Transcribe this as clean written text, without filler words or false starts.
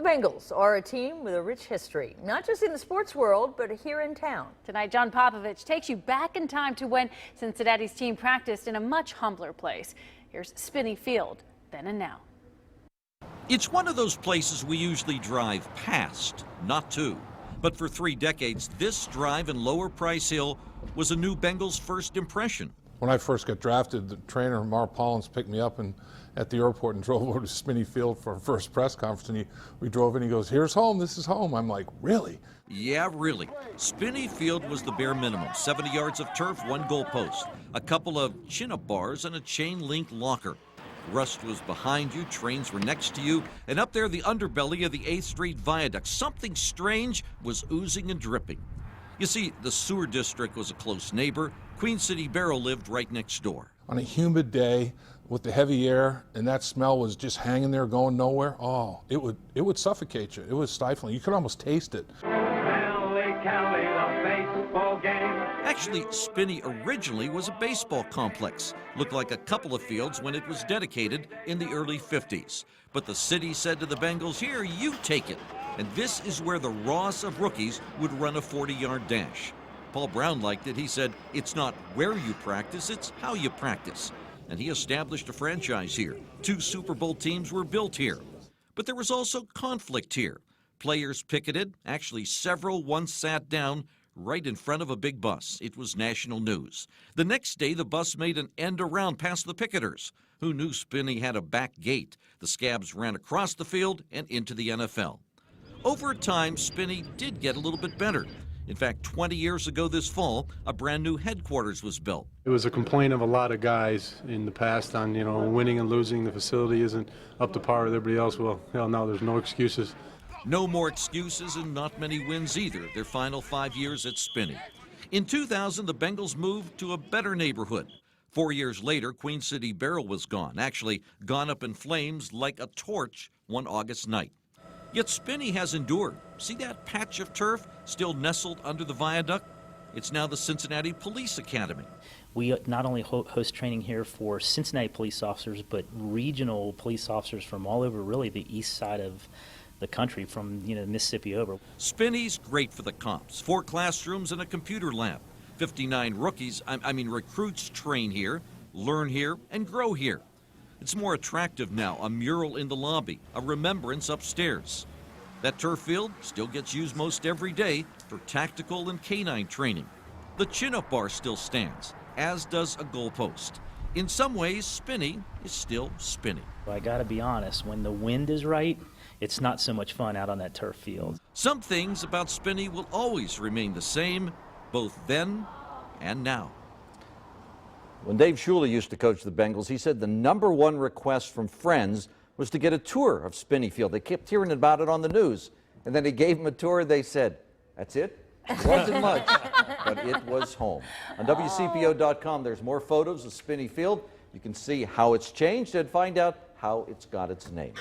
The Bengals are a team with a rich history, not just in the sports world, but here in town. Tonight, John Popovich takes you back in time to when Cincinnati's team practiced in a much humbler place. Here's Spinney Field, then and now. It's one of those places we usually drive past, not to. But for 3 decades, this drive in Lower Price Hill was a new Bengals first impression. When I first got drafted, the trainer, Mark Pollins, picked me up at the airport and drove over to Spinney Field for our first press conference. And we drove in, he goes, "Here's home, this is home." I'm like, really? Yeah, really. Spinney Field was the bare minimum. 70 yards of turf, 1 goal post, a couple of chin-up bars, and a chain-link locker. Rust was behind you, trains were next to you, and up there the underbelly of the 8th Street Viaduct, something strange was oozing and dripping. You see, the sewer district was a close neighbor. Queen City Barrel lived right next door. On a humid day with the heavy air and that smell was just hanging there going nowhere, oh, it would suffocate you. It was stifling. You could almost taste it. Actually, Spinney originally was a baseball complex. Looked like a couple of fields when it was dedicated in the early 50s. But the city said to the Bengals, "Here, you take it." And this is where the rawest of rookies would run a 40-yard dash. Paul Brown liked it. He said, "It's not where you practice, it's how you practice." And he established a franchise here. 2 Super Bowl teams were built here. But there was also conflict here. Players picketed, actually several once sat down right in front of a big bus. It was national news. The next day, the bus made an end around past the picketers. Who knew Spinney had a back gate? The scabs ran across the field and into the NFL. Over time, Spinney did get a little bit better. In fact, 20 years ago this fall, a brand new headquarters was built. It was a complaint of a lot of guys in the past on, winning and losing. The facility isn't up to par with everybody else. Well, hell no, there's no excuses. No more excuses and not many wins either, their final 5 years at Spinney. In 2000, the Bengals moved to a better neighborhood. 4 years later, Queen City Barrel was gone, actually gone up in flames like a torch one August night. Yet Spinney has endured. See that patch of turf still nestled under the viaduct? It's now the Cincinnati Police Academy. We not only host training here for Cincinnati police officers, but regional police officers from all over, really, the east side of the country, from Mississippi over. Spinney's great for the cops. 4 classrooms and a computer lab. 59 rookies, recruits train here, learn here, and grow here. It's more attractive now, a mural in the lobby, a remembrance upstairs. That turf field still gets used most every day for tactical and canine training. The chin-up bar still stands, as does a goalpost. In some ways, Spinney is still Spinney. I gotta be honest, when the wind is right, it's not so much fun out on that turf field. Some things about Spinney will always remain the same, both then and now. When Dave Shula used to coach the Bengals, he said the #1 request from friends was to get a tour of Spinney Field. They kept hearing about it on the news. And then he gave them a tour. They said, "That's it? It wasn't much, but it was home." On WCPO.com, there's more photos of Spinney Field. You can see how it's changed and find out how it's got its name.